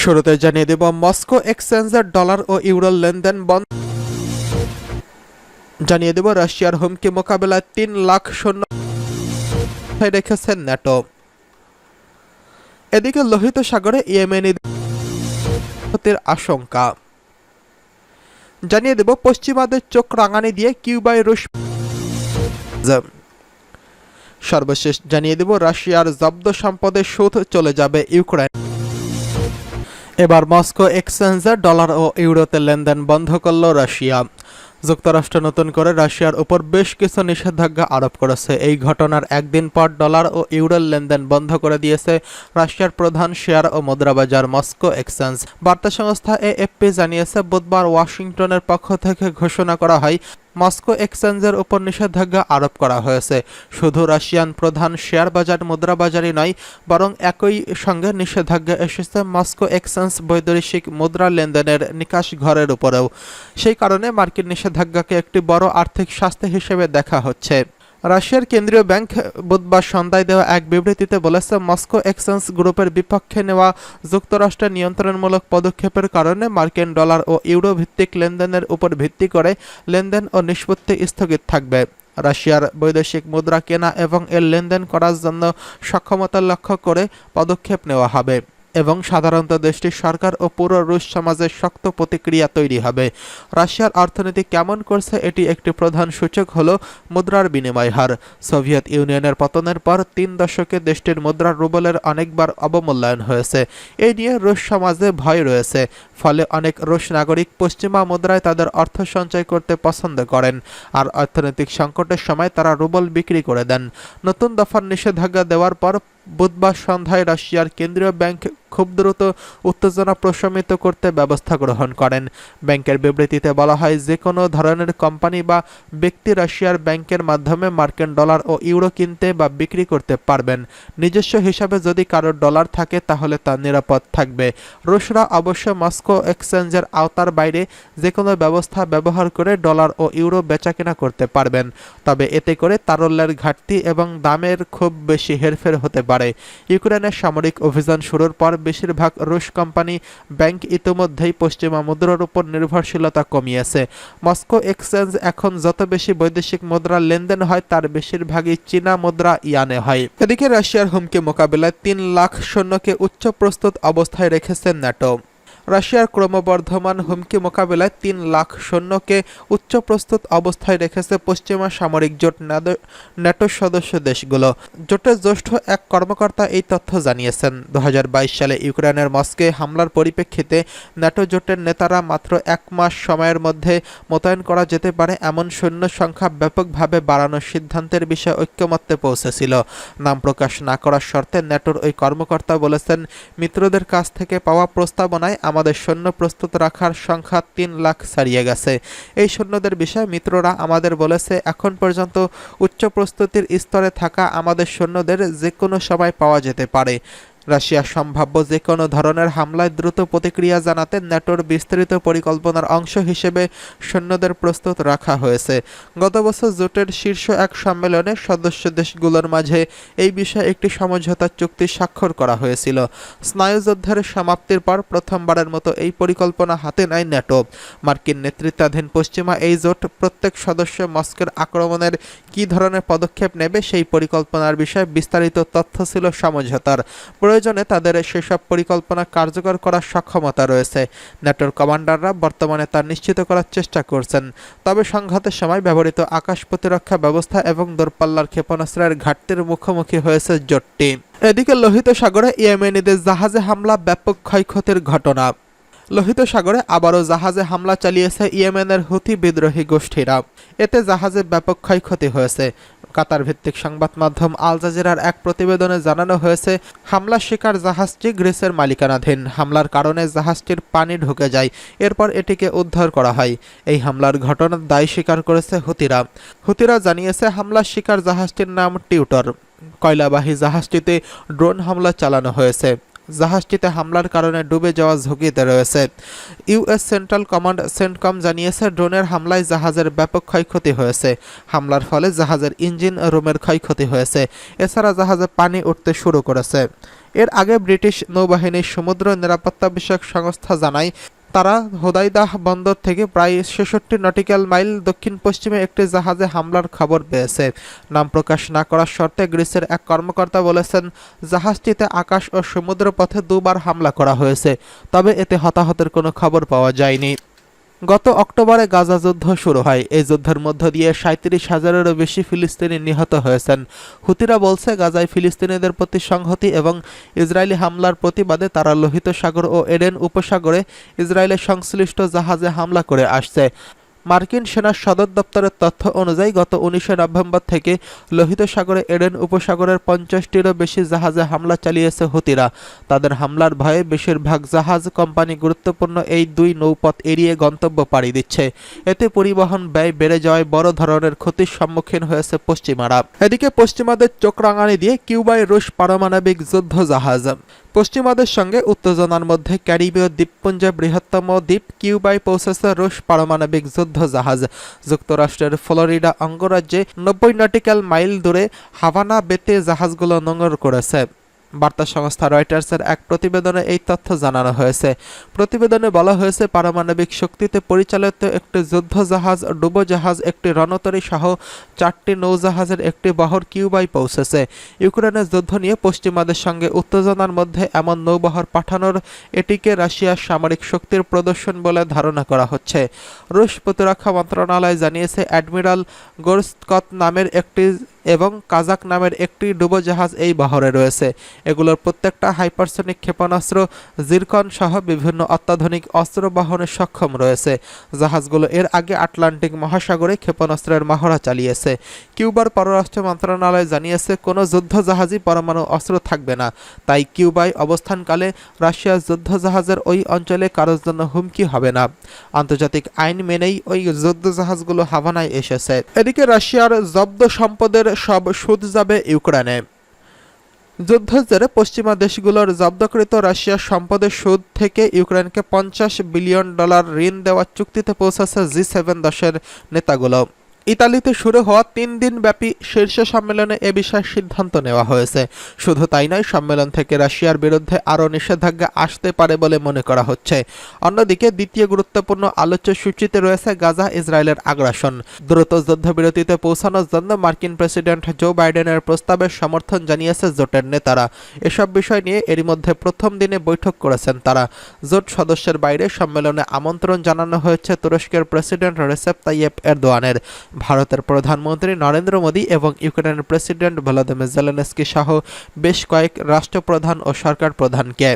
শুরুতে জানিয়ে দেব মস্কো এক্সচেঞ্জের ডলার ও ইউরোর লেনদেন বন্ধ। জানিয়ে দেব রাশিয়ার হুমকি মোকাবেলায় 3 লাখ সৈন্য রেখেছেন ন্যাটো। এদিকে লোহিত সাগরে ইয়েমেনিদের আশঙ্কা। জানিয়ে দেব পশ্চিমাদের চোখ রাঙানি দিয়ে কিউবায় রুশ। সর্বশেষ জানিয়ে দেব রাশিয়ার জব্দ সম্পদের সুদ চলে যাবে ইউক্রেন। এবার মস্কো এক্সচেঞ্জে ডলার ও ইউরোতে লেনদেন বন্ধ করল রাশিয়া। যুক্তরাষ্ট্র নতুন করে রাশিয়ার উপর বেশ কিছু নিষেধাজ্ঞা আরোপ করেছে। এই ঘটনার একদিন পর ডলার ও ইউরোর লেনদেন বন্ধ করে দিয়েছে রাশিয়ার প্রধান শেয়ার ও মুদ্রাবাজার মস্কো এক্সচেঞ্জ। বার্তা সংস্থা এএফপি জানিয়েছে বুধবার ওয়াশিংটনের পক্ষ থেকে ঘোষণা করা হয় মস্কো এক্সচেঞ্জের উপর নিষেধাজ্ঞা আরোপ করা হয়েছে। শুধু রাশিয়ান প্রধান শেয়ার বাজার মুদ্রাবাজারই নয়, বরং একই সঙ্গে নিষেধাজ্ঞা এসেছে মস্কো এক্সচেঞ্জ বৈদেশিক মুদ্রা লেনদেনের নিকাশ ঘরের উপরেও। সেই কারণে মার্কিন নিষেধাজ্ঞাকে একটি বড় আর্থিক শাস্তি হিসেবে দেখা হচ্ছে। রাশিয়ার কেন্দ্রীয় ব্যাংক বুধবার সন্ধ্যায় দেওয়া এক বিবৃতিতে বলেছে মস্কো এক্সচেঞ্জ গ্রুপের বিপক্ষে নেওয়া যুক্তরাষ্ট্রের নিয়ন্ত্রণমূলক পদক্ষেপের কারণে মার্কিন ডলার ও ইউরো ভিত্তিক লেনদেনের উপর ভিত্তি করে লেনদেন ও নিষ্পত্তি স্থগিত থাকবে। রাশিয়ার বৈদেশিক মুদ্রা কেনা এবং এর লেনদেন করার জন্য সক্ষমতা লক্ষ্য করে পদক্ষেপ নেওয়া হবে এবং সাধারণত দেশটির সরকার ও পুরো রুশ সমাজের শক্ত প্রতিক্রিয়া তৈরি হবে। রাশিয়ার অর্থনীতি কেমন করছে এটি একটি প্রধান সূচক হলো মুদ্রার বিনিময় হার। সোভিয়েত ইউনিয়নের পতনের পর 3 দশকে দেশটির মুদ্রার রুবলের অনেকবার অবমূল্যায়ন হয়েছে। এই নিয়ে রুশ সমাজে ভয় রয়েছে। ফলে অনেক রুশ নাগরিক পশ্চিমা মুদ্রায় তাদের অর্থ সঞ্চয় করতে পছন্দ করেন, আর অর্থনৈতিক সংকটের সময় তারা রুবল বিক্রি করে দেন। নতুন দফার নিষেধাজ্ঞা দেওয়ার পর বুধবার সন্ধ্যায় রাশিয়ার কেন্দ্রীয় ব্যাংক খুব দ্রুত উত্তেজনা প্রশমিত করতে ব্যবস্থা গ্রহণ করেন। ব্যাংকের বিবৃতিতে বলা হয় যে কোনো ধরনের কোম্পানি বা ব্যক্তি রাশিয়ার ব্যাংকের মাধ্যমে মার্কিন ডলার ও ইউরো কিনতে বা বিক্রি করতে পারবেন। নিজস্ব হিসাবে যদি কারোর ডলার থাকে তাহলে তা নিরাপদ থাকবে। রুশরা অবশ্য মস্কো এক্সচেঞ্জের আওতার বাইরে যে কোনো ব্যবস্থা ব্যবহার করে ডলার ও ইউরো বেচাকেনা করতে পারবেন, তবে এতে করে তারল্যের ঘাটতি এবং দামের খুব বেশি হেরফের হতে পারে। ইউক্রেনের সামরিক অভিযান শুরুর পর বেশিরভাগ রুশ কোম্পানি ব্যাংক ইতিমধ্যেই পশ্চিমা মুদ্রার উপর নির্ভরশীলতা কমিয়েছে। মস্কো এক্সচেঞ্জ এখন যত বেশি বৈদেশিক মুদ্রার লেনদেন হয় তার বেশিরভাগই চীনা মুদ্রা ইয়ানে হয়। এদিকে রাশিয়ার হুমকি মোকাবিলায় 3 লাখ সৈন্যকে উচ্চ প্রস্তুত অবস্থায় রেখেছে ন্যাটো। রাশিয়ার ক্রমবর্ধমান হুমকি মোকাবিলায় 3 লাখ সৈন্যকে উচ্চ প্রস্তুত অবস্থায় রেখেছে পশ্চিমা সামরিক জোট ন্যাটোর সদস্য দেশগুলো। জোটের জ্যেষ্ঠ এক কর্মকর্তা এই তথ্য জানিয়েছেন। 2022 সালে ইউক্রেনের মস্কোয় হামলার পরিপ্রেক্ষিতে ন্যাটো জোটের নেতারা মাত্র 1 মাস সময়ের মধ্যে মোতায়েন করা যেতে পারে এমন সৈন্য সংখ্যা ব্যাপকভাবে বাড়ানোর সিদ্ধান্তের বিষয়ে ঐক্যমত্যে পৌঁছেছিল। নাম প্রকাশ না করার শর্তে ন্যাটোর ওই কর্মকর্তা বলেছেন, মিত্রদের কাছ থেকে পাওয়া প্রস্তাবনায় আমাদের সৈন্য প্রস্তুত রাখার সংখ্যা 3 লাখ ছাড়িয়ে গেছে। এই সৈন্যদের বিষয়ে মিত্ররা আমাদের বলেছে, এখন পর্যন্ত উচ্চ প্রস্তুতির স্তরে থাকা আমাদের সৈন্যদের যে কোনো সময় পাওয়া যেতে পারে। রাশিয়া সম্ভাব্য যে কোনো ধরনের হামলায় দ্রুত প্রতিক্রিয়া জানাতে ন্যাটোর বিস্তৃত পরিকল্পনার অংশ হিসেবে সৈন্যদের প্রস্তুত রাখা হয়েছে। গত বছর জোটের শীর্ষ এক সম্মেলনে সদস্য দেশগুলোর মাঝে এই বিষয়ে একটি সমঝোতা চুক্তি স্বাক্ষর করা হয়েছিল। স্নায়ুযুদ্ধের সমাপ্তির পর প্রথমবারের মতো এই পরিকল্পনা হাতে নেয় ন্যাটো। মার্কিন নেতৃত্বাধীন পশ্চিমা এই জোট প্রত্যেক সদস্য মস্কোর আক্রমণের কী ধরনের পদক্ষেপ নেবে সেই পরিকল্পনার বিষয়ে বিস্তারিত তথ্য ছিল সমঝোতার। প্রয়োজনে তাদের সেসব পরিকল্পনা কার্যকর করার সক্ষমতা রয়েছে। ন্যাটোর কমান্ডাররা বর্তমানে তা নিশ্চিত করার চেষ্টা করছেন। তবে সংঘাতের সময় ব্যবহৃত আকাশ প্রতিরক্ষা ব্যবস্থা এবং দূরপাল্লার ক্ষেপণাস্ত্রের ঘাটতির মুখোমুখি হয়েছে জোটটি। এদিকে লোহিত সাগরে ইয়েমেনিদের জাহাজে হামলা, ব্যাপক ক্ষয়ক্ষতির ঘটনা। লোহিত সাগরে আবারও জাহাজে হামলা চালিয়েছে ইয়েমেনের হুথি বিদ্রোহী গোষ্ঠীরা। এতে জাহাজে ব্যাপক ক্ষয়ক্ষতি হয়েছে। কাতার ভিত্তিক সংবাদ মাধ্যম আল জাজিরার এক প্রতিবেদনে জানানো হয়েছে, হামলার শিকার জাহাজটি গ্রিসের মালিকানাধীন। হামলার কারণে জাহাজটির পানি ঢুকে যায়, এরপর এটিকে উদ্ধার করা হয়। এই হামলার ঘটনার দায় স্বীকার করেছে হুতিরা জানিয়েছে, হামলার শিকার জাহাজটির নাম টিউটর। কয়লাবাহী জাহাজটিতে ড্রোন হামলা চালানো হয়েছে। জাহাজটিতে হামলার কারণে ডুবে যাওয়া ঝুঁকিতে রয়েছে। ইউএস সেন্ট্রাল কমান্ড সেন্টকম জানিয়েছে, ড্রোনের হামলায় জাহাজের ব্যাপক ক্ষয়ক্ষতি হয়েছে। হামলার ফলে জাহাজের ইঞ্জিন রুমের ক্ষয়ক্ষতি হয়েছে। এছাড়া জাহাজে পানি উঠতে শুরু করেছে। এর আগে ব্রিটিশ নৌবাহিনীর সমুদ্র নিরাপত্তা বিষয়ক সংস্থা জানায়, তারা হোদাইদাহ বন্দর থেকে প্রায় ৬৬ নটিক্যাল মাইল দক্ষিণ পশ্চিমে একটি জাহাজে হামলার খবর পেয়েছে। নাম প্রকাশ না করার শর্তে গ্রিসের এক কর্মকর্তা বলেছেন, জাহাজটিতে আকাশ ও সমুদ্র পথে দুবার হামলা করা হয়েছে, তবে এতে হতাহতের কোনো খবর পাওয়া যায়নি। গত অক্টোবরে গাজা যুদ্ধ শুরু হয়। এই যুদ্ধের মধ্য দিয়ে ৩৭,০০০-এরও বেশি ফিলিস্তিনি নিহত হয়েছেন। হুতিরা বলছে, গাজায় ফিলিস্তিনিদের প্রতি সংহতি এবং ইসরায়েলি হামলার প্রতিবাদে তারা লোহিত সাগর ও এডেন উপসাগরে ইসরায়েলের সংশ্লিষ্ট জাহাজে হামলা করে আসছে। মার্কিন সেনা সদর দপ্তরের তথ্য অনুযায়ী গত ১৯ নভেম্বর থেকে লোহিত সাগরে এডেন উপসাগরের ৫০টিরও বেশি জাহাজে হামলা চালিয়েছে হুতিরা। তাদের হামলার ভয়ে বেশিরভাগ জাহাজ কোম্পানি গুরুত্বপূর্ণ এই দুই নৌপথ এড়িয়ে গন্তব্য পাড়ি দিচ্ছে। এতে পরিবহন ব্যয় বেড়ে যাওয়ায় বড় ধরনের ক্ষতির সম্মুখীন হয়েছে পশ্চিমারা। এদিকে পশ্চিমাদের চোখ রাঙানি দিয়ে কিউবায় রুশ পারমাণবিক যুদ্ধ জাহাজ। পশ্চিমাদের সঙ্গে উত্তেজনার মধ্যে ক্যারিবীয় দ্বীপপুঞ্জের বৃহত্তম দ্বীপ কিউবায় পৌঁছেছে রুশ পারমাণবিক যুদ্ধ জাহাজ। যুক্তরাষ্ট্রের ফ্লোরিডা অঙ্গরাজ্যে ৯০ নটিক্যাল মাইল দূরে হাভানা বেতে জাহাজগুলো নোঙর করেছে। বার্তা সংস্থা রয়টার্সের এক প্রতিবেদনে এই তথ্য জানানো হয়েছে। প্রতিবেদনে বলা হয়েছে, পারমাণবিক শক্তিতে পরিচালিত একটি যুদ্ধজাহাজ, ডুবোজাহাজ, একটি রণতরী সহ ৪টি নৌজাহাজের একটি বহর কিউবায় পৌঁছেছে। ইউক্রেনের যুদ্ধ নিয়ে পশ্চিমাদের সঙ্গে উত্তেজনার মধ্যে এমন নৌবহর পাঠানোর এটিকে রাশিয়ার সামরিক শক্তির প্রদর্শন বলে ধারণা করা হচ্ছে। রুশ প্রতিরক্ষা মন্ত্রণালয় জানিয়েছে, অ্যাডমিরাল গোরস্কত নামের একটি এবং কাজাক নামের একটি ডুবোজাহাজ এই বহরে রয়েছে। এগুলোর প্রত্যেকটা হাইপারসনিক ক্ষেপণাস্ত্র, জিরকন সহ বিভিন্ন অত্যাধুনিক অস্ত্র বহনে সক্ষম রয়েছে। জাহাজগুলো এর আগে আটলান্টিক মহাসাগরে ক্ষেপণাস্ত্রের মহড়া চালিয়েছে। কিউবার পররাষ্ট্র মন্ত্রণালয় জানিয়েছে, কোনো যুদ্ধজাহাজই পরমাণু অস্ত্র থাকবে না, তাই কিউবায় অবস্থানকালে রাশিয়ার যুদ্ধজাহাজের ওই অঞ্চলে কারোর জন্য হুমকি হবে না। আন্তর্জাতিক আইন মেনেই ওই যুদ্ধজাহাজগুলো হাভানায় এসেছে। এদিকে রাশিয়ার জব্দ সম্পদের সব সুদ যাবে ইউক্রেনে। যুদ্ধের জেরে পশ্চিমা দেশগুলোর জব্দকৃত রাশিয়ার সম্পদের সুদ থেকে ইউক্রেনকে $৫০ বিলিয়ন ঋণ দেওয়ার চুক্তিতে পৌঁছেছে জি7 দেশের নেতাগুলো। ইতালিতে শুরু হওয়া ৩ দিনব্যাপী শীর্ষ সম্মেলনে এ বিষয়ে সিদ্ধান্ত নেওয়া হয়েছে। শুধু তাই নয়, সম্মেলন থেকে রাশিয়ার বিরুদ্ধে আরও নিষেধাজ্ঞা আসতে পারে বলে মনে করা হচ্ছে। অন্যদিকে দ্বিতীয় গুরুত্বপূর্ণ আলোচ্য সূচিতে রয়েছে গাজা ইসরায়েলের আগ্রাসন। দ্রুত যুদ্ধবিরতিতে পৌঁছানোর জন্য মার্কিন প্রেসিডেন্ট জো বাইডেনের প্রস্তাবের সমর্থন জানিয়েছে জোটের নেতারা। এসব বিষয় নিয়ে এরই মধ্যে প্রথম দিনে বৈঠক করেছেন তারা। জোট সদস্যের বাইরে সম্মেলনে আমন্ত্রণ জানানো হয়েছে তুরস্কের প্রেসিডেন্ট রেসেপ তাইয়েপ এরদোয়ানের, ভারতের প্রধানমন্ত্রী নরেন্দ্র মোদী এবং ইউক্রেনের প্রেসিডেন্ট ভলোদিমির জেলেনস্কি সহ বেশ কয়েক রাষ্ট্রপ্রধান ও সরকার প্রধানকে।